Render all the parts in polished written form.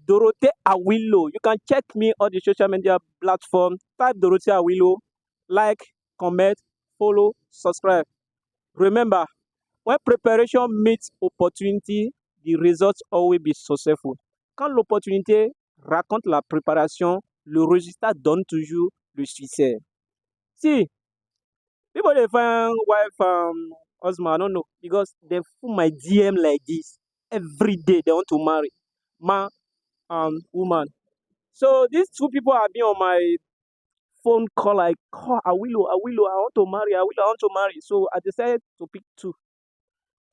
Dorothea Awilo. You can check me on the social media platform. Type Dorothea Awilo. Like, comment, follow, subscribe. Remember, when preparation meets opportunité, the results always be successful. Quand l'opportunité raconte la préparation, le résultat donne toujours le succès. See, people dey find wife husband, I don't know, because they full my DM like this every day. They want to marry man and woman. So these two people have been on my phone call like, oh, Awilo, Awilo, I want to marry, Awilo, I want to marry. So I decided to pick two.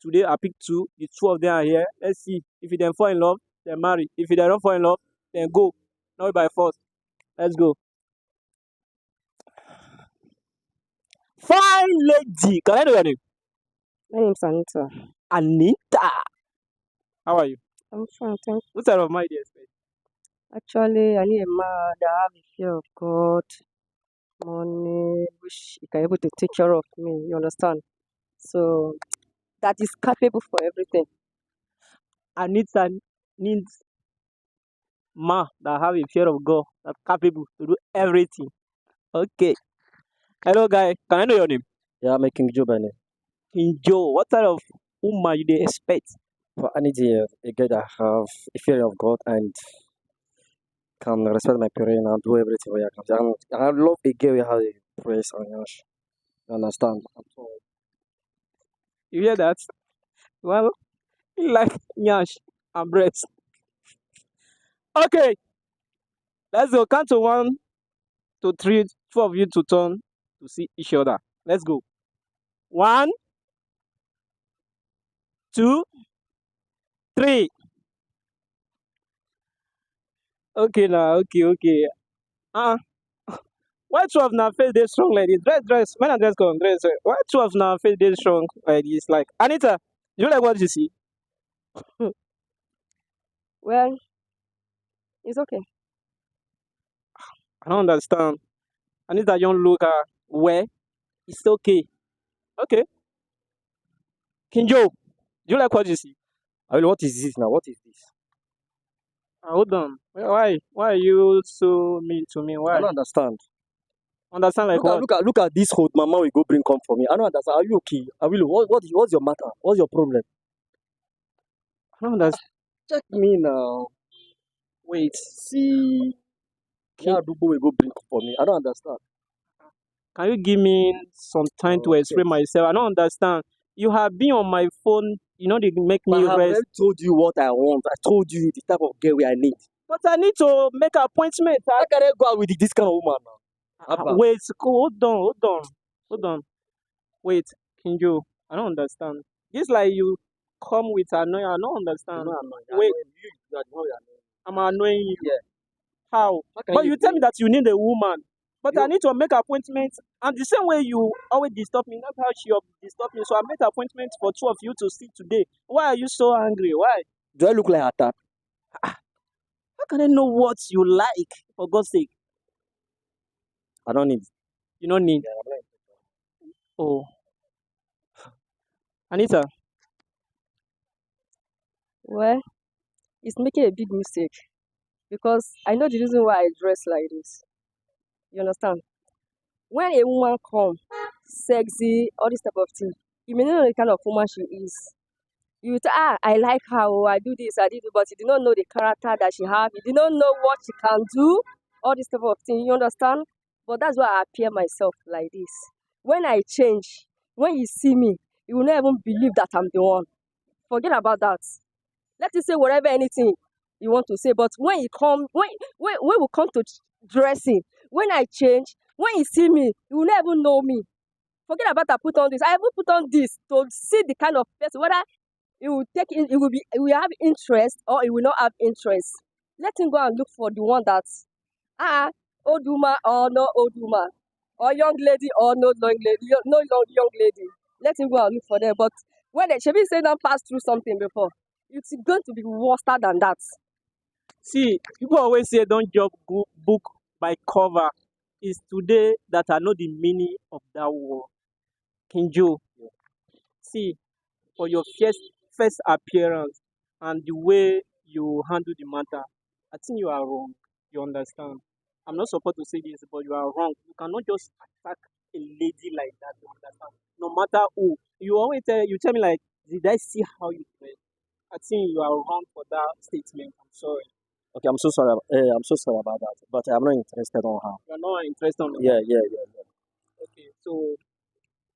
Today I picked two. The two of them are here. Let's see if they fall in love, then marry. If they don't fall in love, then go. Not by force. Let's go. Fine lady. Can I know your name? My name's Anita. Anita. How are you? I'm fine, thank you. What type of mind do you expect? Actually, I need a man that have a fear of God, money, which he can able to take care of me, you understand? So that is capable for everything. Anita needs man that have a fear of God, that's capable to do everything. Okay. Hello, guy. Can I know your name? Yeah, I'm King Joe by name. King Joe. What type of woman you dey expect? But I need a girl that have a fear of God and can respect my parents and do everything where I can. I love a girl who has a praise and yash. You understand? You hear that? Well, you like nyash and breasts. Okay. Let's go. Count to 1 to 3. Two of you to turn to see each other. Let's go. 1, 2, 3. Okay now. Okay. Uh why two of na face dey strong like this? Dress. When I dress come, dress. Why two of na face dey strong like this? Like Anita, do you like what you see? Well, it's okay. I don't understand. Anita, you don't look where it's okay. Okay. King Joe, do you like what you see? I mean, what is this now? What is this? Hold on. Why are you so mean to me? I Why? don't understand. Understand like what? Look at this old mama we go bring come for me. I don't understand. Are you okay? What's your matter? What's your problem? I don't understand. Check me now. Wait, see. Yeah, Dubo we go bring for me. I don't understand. Can you give me some time to explain myself? I don't understand. You have been on my phone, they make me I have rest. already told you what I want. I told you the type of girl I need. But I need to make an appointment. How can I go out with this kind of woman now? Wait, hold on. Wait, Kinjo, I don't understand. This like you come with annoying. I don't understand. Wait, I'm annoying you. Yeah. How? But you tell me that you need a woman. But I need to make appointments. And the same way you always disturb me, that's how she disturb me. So I made appointments for two of you to see today. Why are you so angry? Why? Do I look like a tap? How can I know what you like, for God's sake? I don't need. You don't need. Oh. Anita. Well, it's making a big mistake because I know the reason why I dress like this. You understand? When a woman come, sexy, all this type of thing, you may not know the kind of woman she is. You say, I like her, oh, I do this, I do this, but you do not know the character that she have. You do not know what she can do, all this type of thing. You understand? But that's why I appear myself like this. When I change, when you see me, you will not even believe that I'm the one. Forget about that. Let you say whatever, anything you want to say. But when you come, when we come to dressing, when I change, when you see me, you will not even know me. Forget about I put on this. I even put on this to see the kind of person, whether it will take in, it will have interest or it will not have interest. Let him go and look for the one that's old woman or no old woman, or young lady or no young lady, no young lady. Let him go and look for them. But when they should be saying them pass through something before, it's going to be worse than that. See, people always say don't judge book by cover. It's today that I know the meaning of that word. Kinjo, see, for your first appearance and the way you handle the matter, I think you are wrong. You understand? I'm not supposed to say this, but you are wrong. You cannot just attack a lady like that. You understand? No matter who. You tell me like, did I see how you dress? I think you are wrong for that statement. I'm sorry. Okay, I'm so sorry about that. But I'm not interested on her. You're not interested in Yeah, that. yeah. Okay, so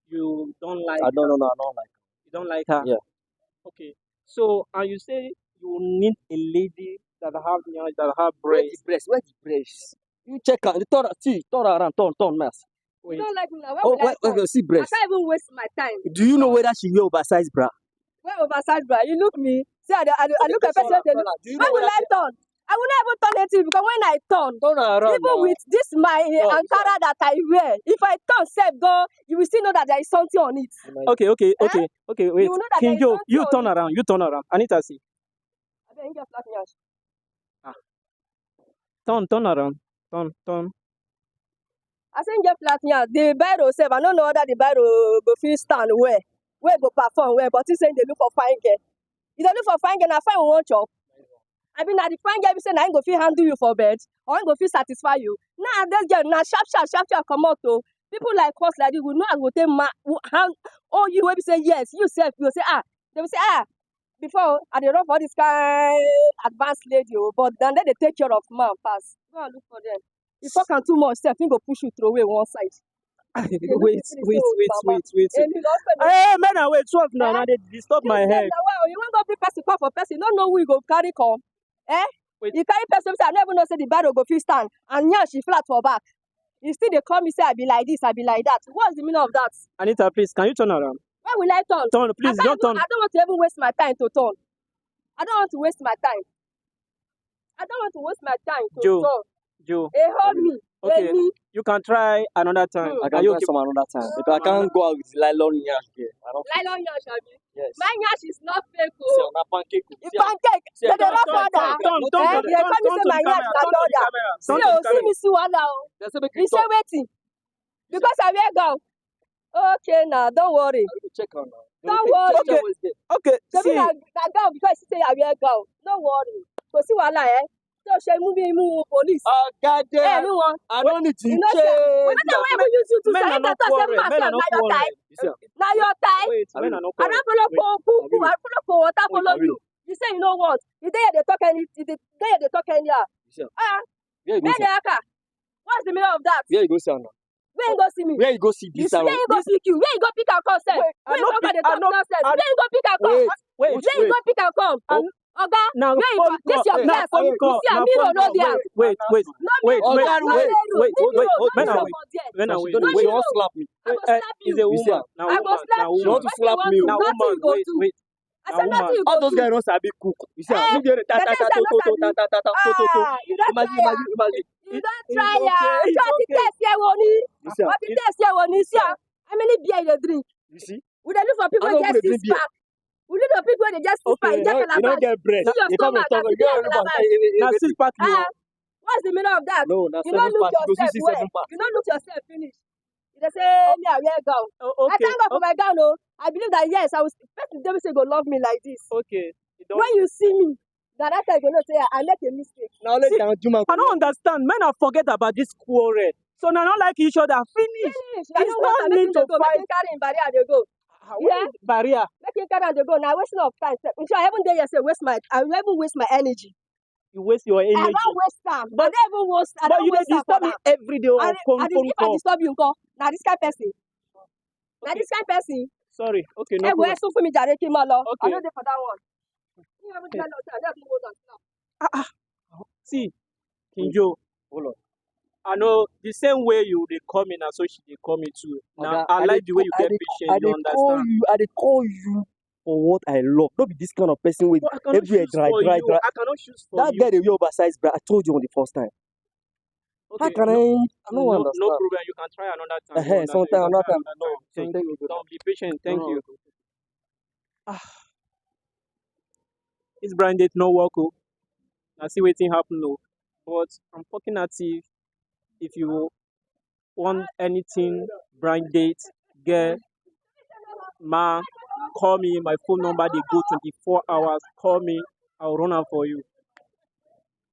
you don't like I don't her. know. I don't like. You don't like her. Yeah. Okay. So and you say you need a lady that have that have Where the breasts. breast? Where the breast? You check out. Turn around. Turn, mass. You Wait. don't like me now. Why Oh, will I come? see I breast. can't even waste my time. Do you know whether she wear oversized bra? Why oversized bra? You look me. See, I look at person. They look. Do you Why know will whether I turn? I will not even turn it because when I turn around even now? with this my Ankara that I wear, if I turn self go, you will still know that there is something on it. Okay, Eh? wait. You will know that there is Kinjo, something you on turn it. around. You turn around. Anita, see. I don't get flat nyash. Ah, turn around. Turn. I say get flat nyash. The biro self, I don't know whether the biro go fit stand where go perform where, but he saying they look for fine girl. You don't look for fine girl, na fine we want chop. I mean, na the fine girl be say na him go fit handle you for bed, or him go fit satisfy you. Nah, this girl na sharp comot o. People like us like this, we know as we take hand. Oh, you wey be say yes, you sef you go say they will say before I dey run for this kind advanced lady o, but then they take care of man pass. Go and look for them. If talk am too much, sef him go push you throw away one side. Dey look Wait, me finish say o mama. wait. Èmi lọ pè mí. Hey, man, wait. Swap now. Eh? Now they disturb You my sef head. na why you wan go bring person come for person, you no know who you go carry come. Eh? Wait. You carry person wey say I no even know say the barrow go fit stand and yansh she flat for back. You still dey call me say I be like this, I be like that. What's the meaning of that? Anita, please, can you turn around? Why will I turn? Turn, please. Don't turn. I don't want to even waste my time to turn. I don't want to waste my time. I don't want to waste my time to Joe. turn. Joe. Hold me. Okay. Me. You can try another time. I Are can you try okay? some another time because I can't go out with nylon yash girl. I don't. Nylon yansh abi? Yes. My yansh is not fake See, o. on that pancake. The pancake, See, they dey turn, rub turn, powder. turn, turn, Eh? turn, They call me say my yansh na powder. See Turn to the o, see camera. me see wahala o. They say make You you say talk. wetin? Because I wear gown. Okay now, don't worry. Check on now. Don't worry. Okay. Okay. Shebi See. na gown because you say I wear gown. No worry. Kò sí wàhálà so ṣe mú bí mú police. God damn. Rí wọn. I don't need to You know say we no dey even use you to Men say are if they not talk say quarrel. man Men sef are not na your quarrel. tie. Na your tie. Wait, men are not I quarrel. don follow I follow for water follow Wait. you. You say you know what? You dey here dey talk anyhow. Where you go Men see? dey haka. What's the meaning of that? Where you go see now? Where you go see me? Where you go see this Where around? you go pick you? Where you go pick am come sef? Wait, Where you go dey I talk no- nonsense? I- Where you go pick am come? Wait. Where you go pick am come? Oga, Now where you phone this call. your Now glass? phone You call. see Now am mirror phone no call. dey am. Wait. No Wait, mirror, wait, no wait, mirror, wait, no mirror, no men mirror are for there. Men are She wait. don't No, she you won't know. slap me. I go slap Is you. a You see woman. her? Now I go woman. slap Now you. She want woman. to slap me. Now Nothing woman. you go Wait. do. I Now said nothing woman. you go All those do. guys don't sabi cook. You see her? Eh, You get it. they say say no sabi. You don't try ya. You don't try ya. It's Try to okay. test here money. You see her? What the test here money? See ya. How many beer you dey drink? You see? We dey look for people I wey don't get even dey six drink beer. pack. We look for people wey dey get six pack. Okay, You get You don't calabash. get bread. See your You come and stomach. talk. I You see get your everybody. calabash. Now six pack you. What's the meaning of that? No, na You don't seven look pack. You go see yourself see well. seven pack. You don't look yourself finish. You dey say me I wear gown. I Okay. thank God for my gown o. I believe that yes, I was person dey say go love me like this. Okay. You don't. When you see me, na that time you go know say I make a mistake. Now let See, down Juma. I don't understand. Men are forget about this quarrel. So now not like each other. Finish. Finish. I It's don't want not to make need him to dey go. Make fight. him carry him barrier dey go. Yeah. Barrier. Make him carry am dey go. Na wasting of time. In fact, I even dey here say I will even waste my energy. You waste your I energy. don waste am. I But- don even waste. I But don you dey waste am disturb for me am. every day on phone If I call. disturb you nko, na this kind person. Na Okay. this kind person. Sorry. Okay, no Ẹ wo problem. ẹ sún fún mi jàre kí n máa lọ. I Okay. no dey for that one. You even tell us say I no even hold am now. See, Kinjo, Hold on. I know the same way you they call me now, so she they call me too. Now I like the way you get patient. You understand? I dey call you for what I love. Don't be this kind of person with But I cannot everywhere choose dry, for dry, you. dry. I cannot choose for That you. guy dey wear oversized bra. I told you on the first time. How Okay, can no, I don't no understand. problem. You can try another time. You understand? Sometime, You can another try time. another No, time. so Thank thank you. you. Don't be patient. Thank No, you. This blind date no work. Oh. I see waiting happen. No, but I'm talking at you. If you want anything, blind date, get ma, call me. My phone number they go 24 hours. Call me. I'll run out for you.